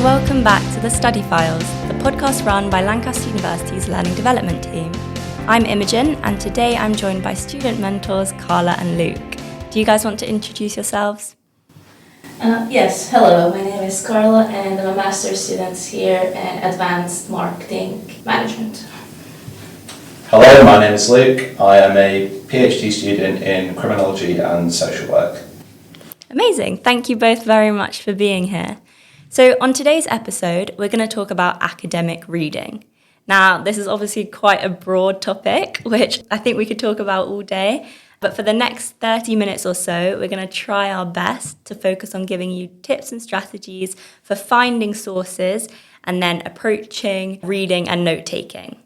welcome back to the Study Files, the podcast run by Lancaster University's Learning Development team. I'm Imogen, and today I'm joined by student mentors Carla and Luke. Do you guys want to introduce yourselves? Yes, hello, my name is Carla and I'm a master's student here in Advanced Marketing Management. Hello, my name is Luke. I am a PhD student in criminology and social work. Amazing. Thank you both very much for being here. So on today's episode, we're going to talk about academic reading. Now, this is obviously quite a broad topic, which I think we could talk about all day. But for the next 30 minutes or so, we're going to try our best to focus on giving you tips and strategies for finding sources and then approaching reading and note-taking.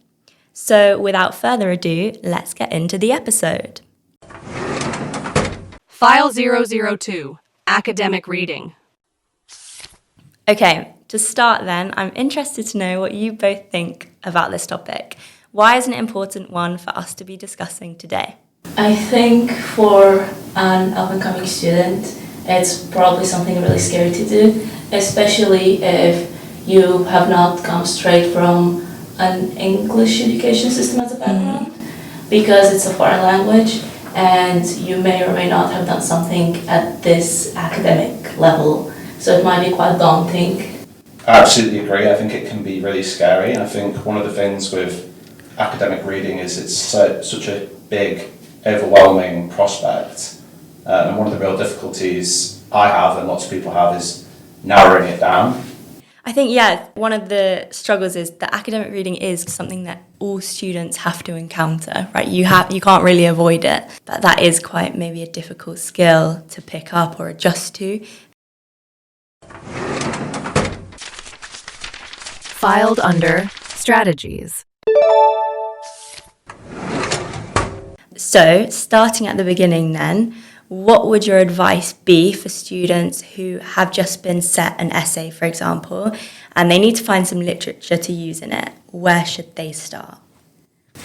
So without further ado, let's get into the episode. File 002, Academic Reading. Okay, to start then, I'm interested to know what you both think about this topic. Why is it an important one for us to be discussing today? I think for an up-and-coming student, it's probably something really scary to do, especially if you have not come straight from an English education system as a background, because it's a foreign language and you may or may not have done something at this academic level, so it might be quite daunting. I absolutely agree. I think it can be really scary, and I think one of the things with academic reading is it's such a big, overwhelming prospect, and one of the real difficulties I have and lots of people have is narrowing it down. I think, one of the struggles is that academic reading is something that all students have to encounter, right? You can't really avoid it, but that is quite maybe a difficult skill to pick up or adjust to. Filed under Strategies. So, starting at the beginning then, what would your advice be for students who have just been set an essay, for example, and they need to find some literature to use in it? Where should they start?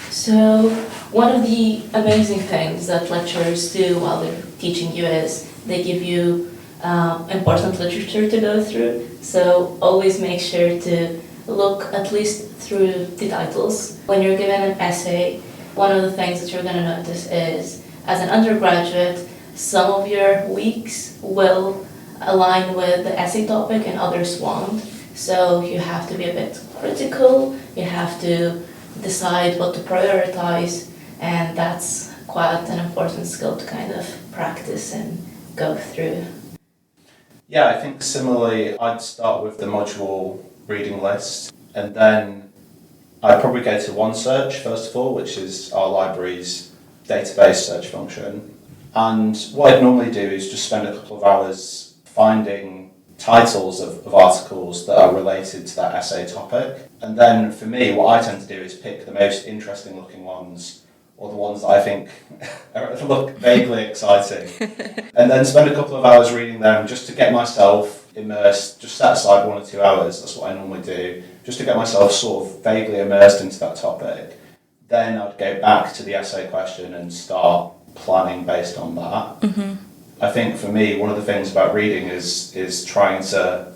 So one of the amazing things that lecturers do while they're teaching you is they give you important literature to go through. So always make sure to look at least through the titles. When you're given an essay, one of the things that you're going to notice is, as an undergraduate, some of your weeks will align with the essay topic and others won't. So you have to be a bit critical, you have to decide what to prioritize, and that's quite an important skill to kind of practice and go through. Yeah, I think similarly, I'd start with the module reading list, and then I'd probably go to OneSearch first of all, which is our library's database search function. And what I'd normally do is just spend a couple of hours finding titles of articles that are related to that essay topic. And then for me, what I tend to do is pick the most interesting looking ones, or the ones that I think look vaguely exciting. And then spend a couple of hours reading them just to get myself immersed, just set aside 1 or 2 hours, that's what I normally do, just to get myself sort of vaguely immersed into that topic. Then I'd go back to the essay question and start planning based on that. Mm-hmm. I think for me, one of the things about reading is trying to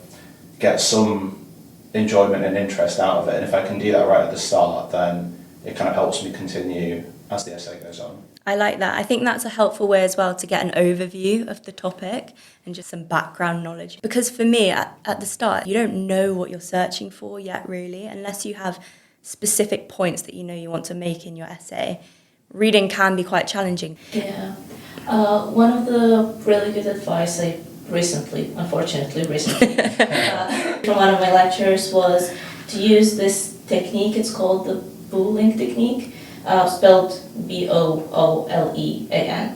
get some enjoyment and interest out of it, and if I can do that right at the start, then it kind of helps me continue as the essay goes on. I like that. I think that's a helpful way as well to get an overview of the topic and just some background knowledge. Because for me, at the start, you don't know what you're searching for yet, really, unless you have specific points that you know you want to make in your essay. Reading can be quite challenging. Yeah. One of the really good advice I unfortunately recently, from one of my lecturers was to use this technique. It's called the Boolean technique, spelled Boolean,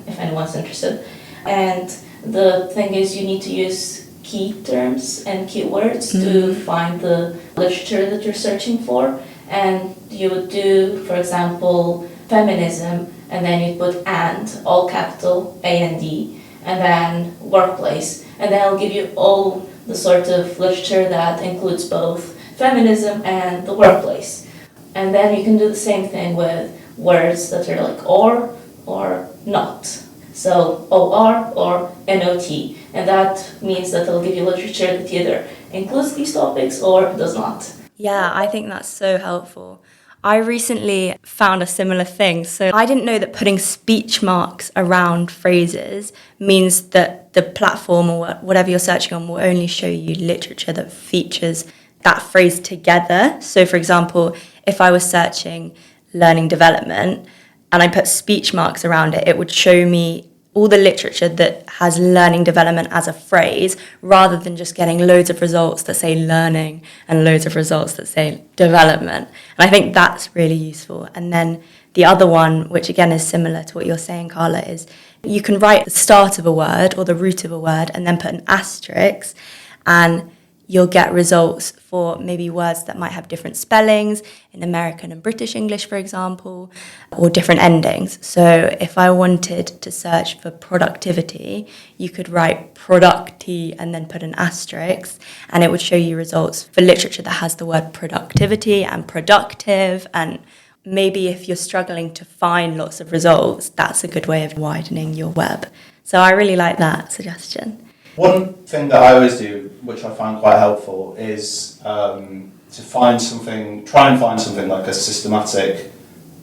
if anyone's interested. And the thing is, you need to use key terms and keywords to find the literature that you're searching for. And you would do, for example, feminism, and then you'd put and, all capital, A-N-D, and then workplace. And then I'll give you all the sort of literature that includes both feminism and the workplace. And then you can do the same thing with words that are like or not. So OR or NOT. And that means that it'll give you literature that either includes these topics or does not. Yeah, I think that's so helpful. I recently found a similar thing. So I didn't know that putting speech marks around phrases means that the platform or whatever you're searching on will only show you literature that features that phrase together. So for example, if I was searching learning development and I put speech marks around it, it would show me all the literature that has learning development as a phrase, rather than just getting loads of results that say learning and loads of results that say development. And I think that's really useful. And then the other one, which again is similar to what you're saying, Carla, is you can write the start of a word or the root of a word and then put an asterisk, and you'll get results for maybe words that might have different spellings in American and British English, for example, or different endings. So if I wanted to search for productivity, you could write producti and then put an asterisk, and it would show you results for literature that has the word productivity and productive. And maybe if you're struggling to find lots of results, that's a good way of widening your web. So I really like that suggestion. One thing that I always do, which I find quite helpful, is to try and find something like a systematic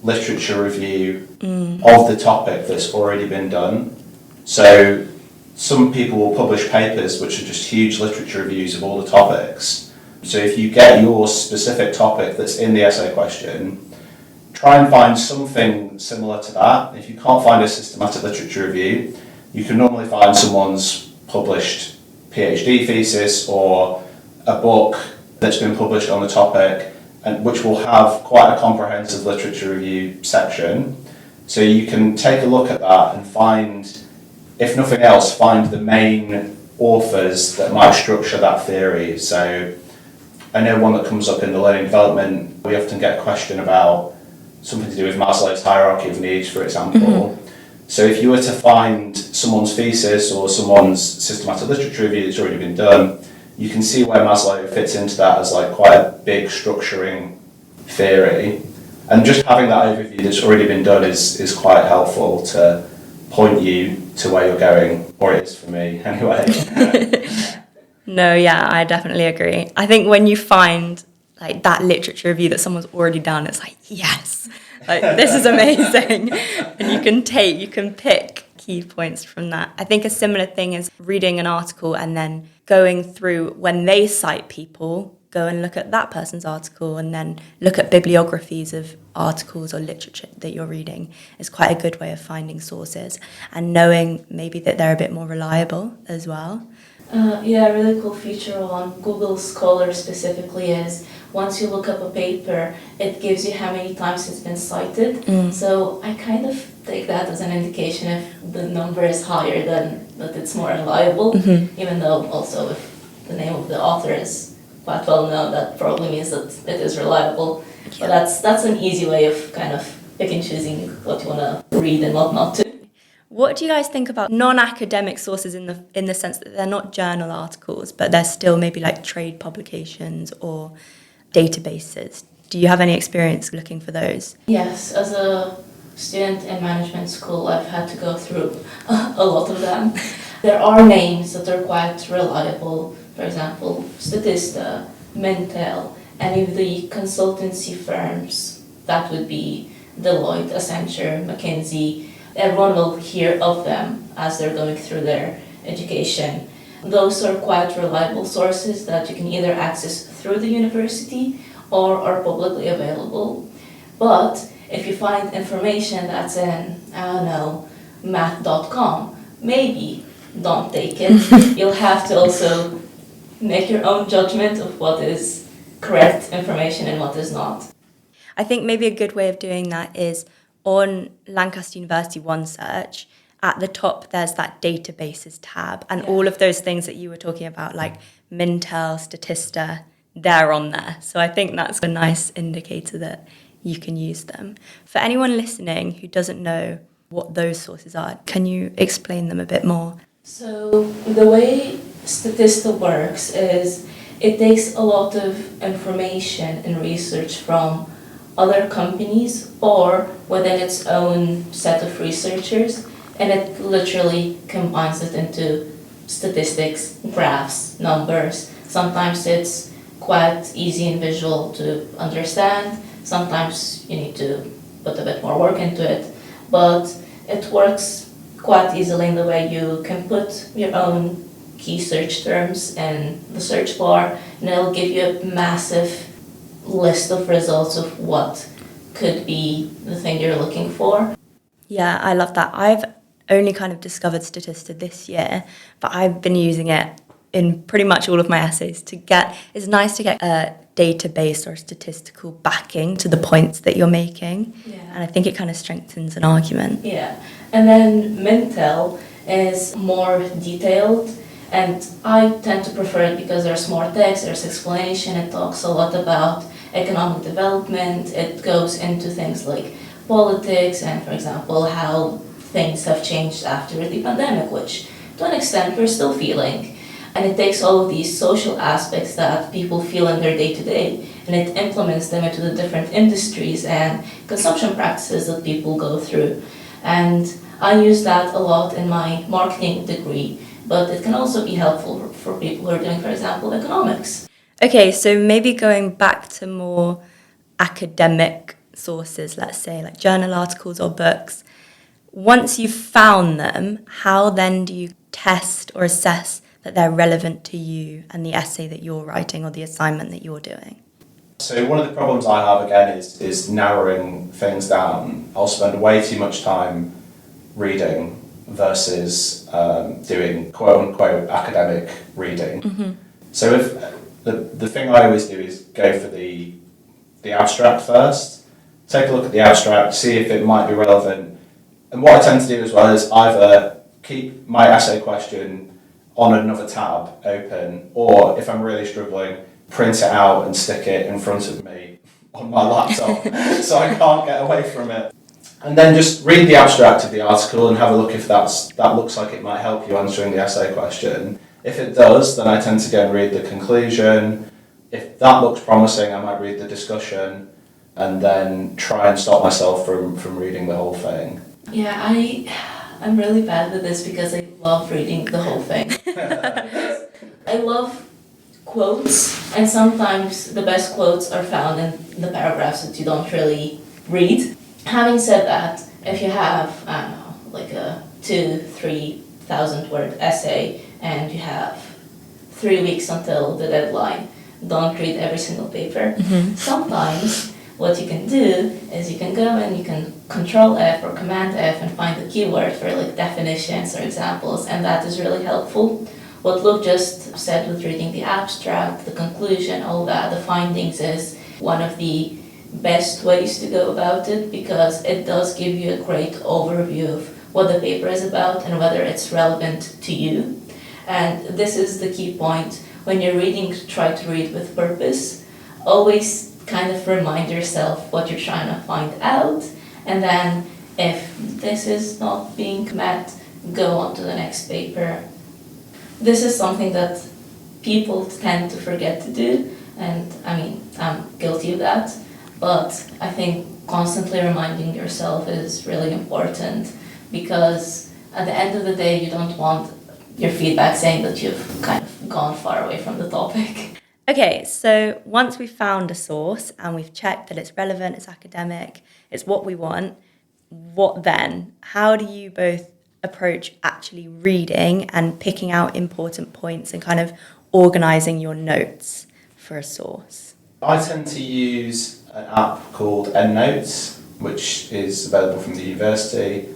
literature review of the topic that's already been done. So some people will publish papers which are just huge literature reviews of all the topics. So if you get your specific topic that's in the essay question, try and find something similar to that. If you can't find a systematic literature review, you can normally find someone's published PhD thesis or a book that's been published on the topic, and which will have quite a comprehensive literature review section. So you can take a look at that and find, if nothing else, find the main authors that might structure that theory. So I know one that comes up in the learning development, we often get a question about something to do with Maslow's hierarchy of needs, for example. So if you were to find someone's thesis or someone's systematic literature review that's already been done, you can see where Maslow fits into that as like quite a big structuring theory. And just having that overview that's already been done is quite helpful to point you to where you're going, or it is for me anyway. No, yeah, I definitely agree. I think when you find like that literature review that someone's already done, it's like, yes, like this is amazing. And you can pick key points from that. I think a similar thing is reading an article and then going through when they cite people, go and look at that person's article and then look at bibliographies of articles or literature that you're reading is quite a good way of finding sources and knowing maybe that they're a bit more reliable as well. Yeah, a really cool feature on Google Scholar specifically is once you look up a paper, it gives you how many times it's been cited. So I kind of take that as an indication if the number is higher, then that it's more reliable, even though also if the name of the author is quite well known, that probably means that it is reliable. But that's an easy way of kind of pick and choosing what you want to read and what not to. What do you guys think about non-academic sources in the sense that they're not journal articles, but they're still maybe like trade publications or databases? Do you have any experience looking for those? Yes, as a student in management school, I've had to go through a lot of them. There are names that are quite reliable, for example, Statista, Mintel, any of the consultancy firms, that would be Deloitte, Accenture, McKinsey. Everyone will hear of them as they're going through their education. Those are quite reliable sources that you can either access through the university or are publicly available. But if you find information that's in, I don't know, math.com, maybe don't take it. You'll have to also make your own judgment of what is correct information and what is not. I think maybe a good way of doing that is on Lancaster University OneSearch, at the top there's that databases tab, and all of those things that you were talking about, like Mintel, Statista, they're on there. So I think that's a nice indicator that you can use them. For anyone listening who doesn't know what those sources are, can you explain them a bit more? So the way Statista works is it takes a lot of information and research from other companies or within its own set of researchers, and it literally combines it into statistics, graphs, numbers Sometimes it's quite easy and visual to understand. Sometimes you need to put a bit more work into it, but it works quite easily in the way you can put your own key search terms in the search bar, and it'll give you a massive list of results of what could be the thing you're looking for. Yeah, I love that. I've only kind of discovered Statista this year, but I've been using it in pretty much all of my essays it's nice to get a database or statistical backing to the points that you're making. Yeah. And I think it kind of strengthens an argument. Yeah, and then Mintel is more detailed, and I tend to prefer it because there's more text, there's explanation, it talks a lot about economic development, it goes into things like politics and, for example, how things have changed after the pandemic, which to an extent we're still feeling. And it takes all of these social aspects that people feel in their day-to-day, and it implements them into the different industries and consumption practices that people go through. And I use that a lot in my marketing degree, but it can also be helpful for people who are doing, for example, economics. Okay, so maybe going back to more academic sources, let's say, like journal articles or books. Once you've found them, how then do you test or assess that they're relevant to you and the essay that you're writing or the assignment that you're doing? So one of the problems I have again is narrowing things down. I'll spend way too much time reading versus doing quote unquote academic reading. Mm-hmm. So if the thing I always do is go for the abstract first, take a look at the abstract, see if it might be relevant. And what I tend to do as well is either keep my essay question on another tab open, or if I'm really struggling, print it out and stick it in front of me on my laptop so I can't get away from it. And then just read the abstract of the article and have a look if that looks like it might help you answering the essay question. If it does, then I tend to go and read the conclusion. If that looks promising, I might read the discussion and then try and stop myself from reading the whole thing. Yeah, I'm really bad with this because I love reading the whole thing. I love quotes, and sometimes the best quotes are found in the paragraphs that you don't really read. Having said that, if you have, I don't know, like a 2,000-3,000 word essay and you have 3 weeks until the deadline, don't read every single paper. Mm-hmm. Sometimes what you can do is you can go and you can Control F or Command F and find the keyword for like definitions or examples, and that is really helpful. What Luke just said with reading the abstract, the conclusion, all that, the findings is one of the best ways to go about it because it does give you a great overview of what the paper is about and whether it's relevant to you. And this is the key point. When you're reading, try to read with purpose. Always kind of remind yourself what you're trying to find out, and then if this is not being met, go on to the next paper. This is something that people tend to forget to do, and I mean, I'm guilty of that, but I think constantly reminding yourself is really important because at the end of the day, you don't want your feedback saying that you've kind of gone far away from the topic. Okay, so once we've found a source and we've checked that it's relevant, it's academic, it's what we want, what then? How do you both approach actually reading and picking out important points and kind of organising your notes for a source? I tend to use an app called EndNotes, which is available from the university,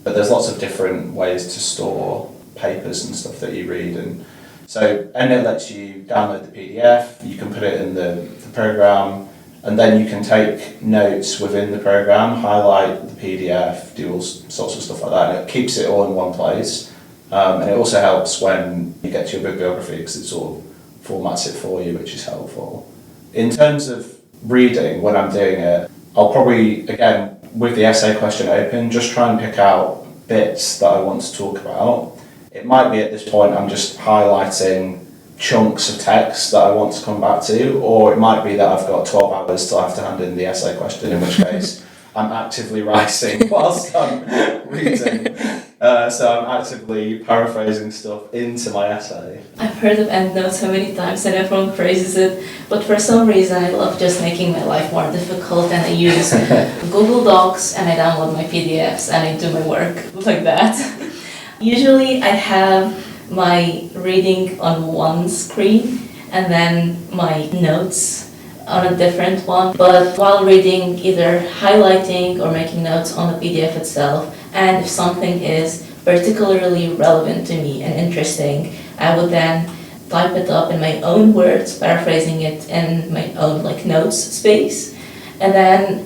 but there's lots of different ways to store papers and stuff that you read. And so EndNote lets you download the PDF, you can put it in the program, and then you can take notes within the program, highlight the PDF, do all sorts of stuff like that, and it keeps it all in one place. And it also helps when you get to your bibliography because it sort of formats it for you, which is helpful. In terms of reading, when I'm doing it, I'll probably, again, with the essay question open, just try and pick out bits that I want to talk about. It might be at this point I'm just highlighting chunks of text that I want to come back to, or it might be that I've got 12 hours till I have to hand in the essay question, in which case I'm actively writing whilst I'm reading. So I'm actively paraphrasing stuff into my essay. I've heard of EndNote so many times and everyone praises it, but for some reason I love just making my life more difficult, and I use Google Docs and I download my PDFs and I do my work like that. Usually I have my reading on one screen and then my notes on a different one, but while reading, either highlighting or making notes on the PDF itself, and if something is particularly relevant to me and interesting, I would then type it up in my own words, paraphrasing it in my own notes space. And then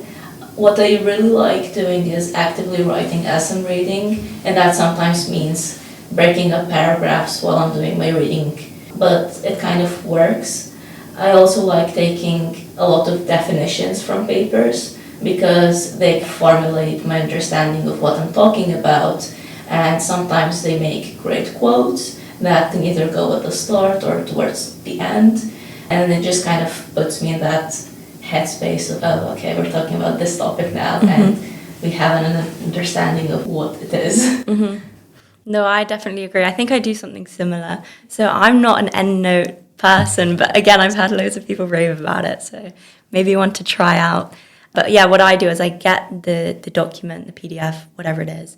what I really like doing is actively writing as I'm reading, and that sometimes means breaking up paragraphs while I'm doing my reading, but it kind of works. I also like taking a lot of definitions from papers because they formulate my understanding of what I'm talking about, and sometimes they make great quotes that can either go at the start or towards the end, and it just kind of puts me in that headspace of, oh, okay, we're talking about this topic now, and we have an understanding of what it is. No, I definitely agree. I think I do something similar. So I'm not an EndNote person, but again, I've had loads of people rave about it, so maybe you want to try out. But yeah, what I do is I get the document, the PDF, whatever it is,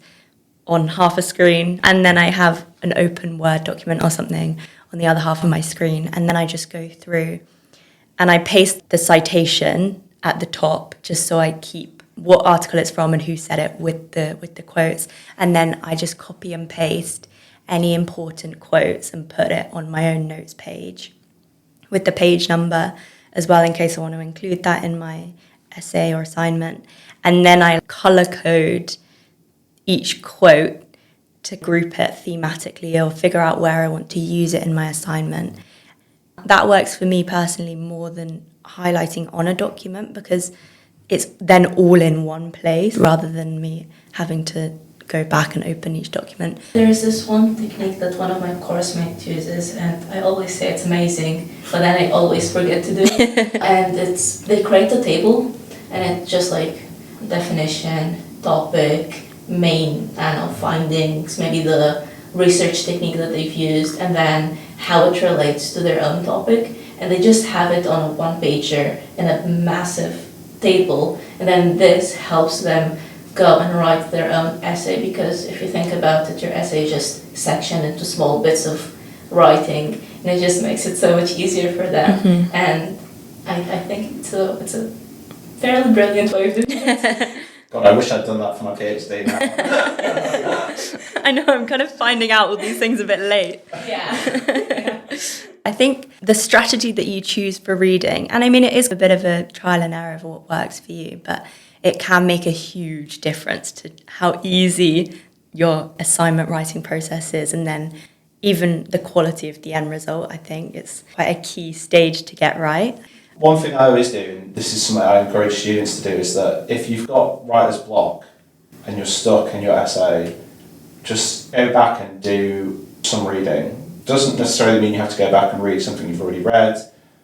on half a screen, and then I have an open Word document or something on the other half of my screen, and then I just go through and I paste the citation at the top just so I keep what article it's from and who said it with the quotes, and then I just copy and paste any important quotes and put it on my own notes page with the page number as well, in case I want to include that in my essay or assignment. And then I color code each quote to group it thematically or figure out where I want to use it in my assignment. That works for me personally more than highlighting on a document, because it's then all in one place rather than me having to go back and open each document. There's this one technique that one of my course mates uses, and I always say it's amazing, but then I always forget to do it. And they create a table, and it's just definition, topic, main, findings, maybe the research technique that they've used, and then how it relates to their own topic. And they just have it on a one-pager in a massive table, and then this helps them go and write their own essay, because if you think about it, your essay is just sectioned into small bits of writing, and it just makes it so much easier for them. And I think it's a fairly brilliant way of doing it. God, I wish I'd done that for my PhD now. I know, I'm kind of finding out all these things a bit late. Yeah. I think the strategy that you choose for reading, and I mean, it is a bit of a trial and error of what works for you, but it can make a huge difference to how easy your assignment writing process is, and then even the quality of the end result. I think it's quite a key stage to get right. One thing I always do, and this is something I encourage students to do, is that if you've got writer's block and you're stuck in your essay, just go back and do some reading. Doesn't necessarily mean you have to go back and read something you've already read,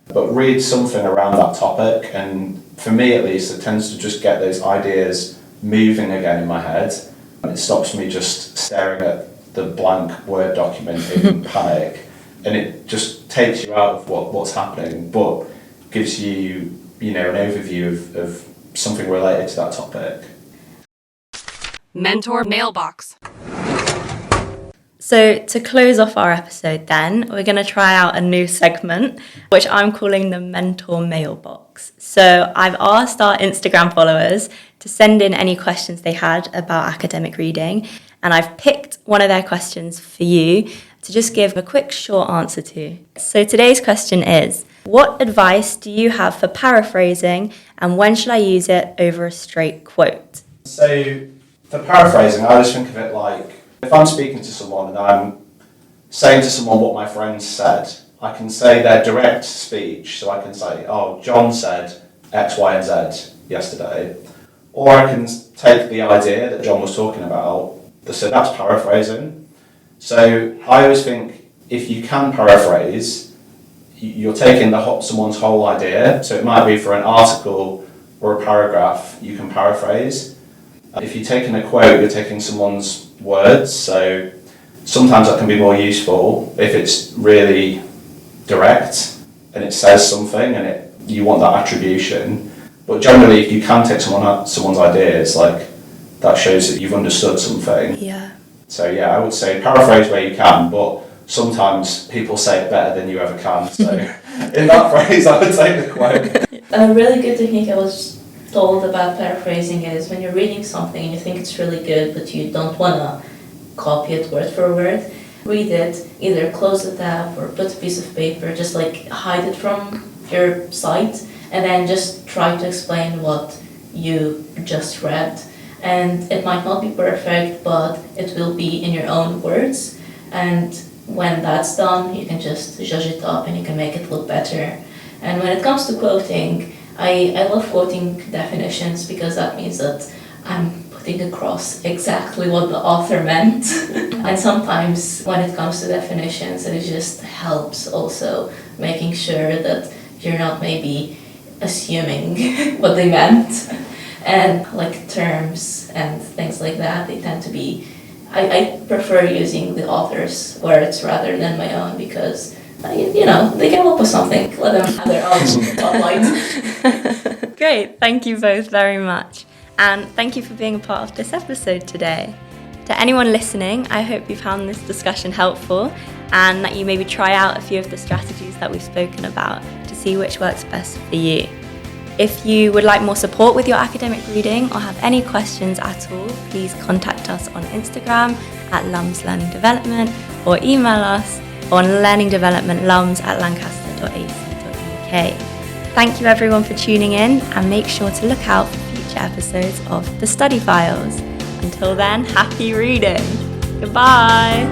but read something around that topic. And for me at least, it tends to just get those ideas moving again in my head. It stops me just staring at the blank Word document in panic, and it just takes you out of what's happening, but gives you, an overview of something related to that topic. Mentor mailbox. So to close off our episode then, we're going to try out a new segment, which I'm calling the Mentor Mailbox. So I've asked our Instagram followers to send in any questions they had about academic reading, and I've picked one of their questions for you to just give a quick short answer to. So today's question is, what advice do you have for paraphrasing, and when should I use it over a straight quote? So for paraphrasing, I always think of it like, if I'm speaking to someone and I'm saying to someone what my friends said, I can say their direct speech. So I can say, oh, John said X, Y, and Z yesterday. Or I can take the idea that John was talking about, so that's paraphrasing. So I always think if you can paraphrase, you're taking someone's whole idea. So it might be for an article or a paragraph, you can paraphrase. If you're taking a quote, you're taking someone's words, so sometimes that can be more useful if it's really direct and it says something and you want that attribution. But generally, if you can take someone's ideas, like that shows that you've understood something. Yeah. So yeah, I would say paraphrase where you can, but sometimes people say it better than you ever can. So in that phrase, I would take the quote. A really good technique I was told about paraphrasing is when you're reading something and you think it's really good, but you don't want to copy it word for word, read it, either close the tab or put a piece of paper, just like hide it from your sight, and then just try to explain what you just read. And it might not be perfect, but it will be in your own words. And when that's done, you can just zhuzh it up and you can make it look better. And when it comes to quoting, I love quoting definitions because that means that I'm putting across exactly what the author meant. And sometimes when it comes to definitions, it just helps also making sure that you're not maybe assuming what they meant. And like terms and things like that, they tend to be, I prefer using the author's words rather than my own because, they came up with something. Let them have their own spotlight. Great, thank you both very much. And thank you for being a part of this episode today. To anyone listening, I hope you found this discussion helpful and that you maybe try out a few of the strategies that we've spoken about to see which works best for you. If you would like more support with your academic reading or have any questions at all, please contact us on Instagram at Lums Learning Development or email us on learningdevelopmentlums@lancaster.ac.uk. Thank you everyone for tuning in and make sure to look out for future episodes of The Study Files. Until then, happy reading. Goodbye.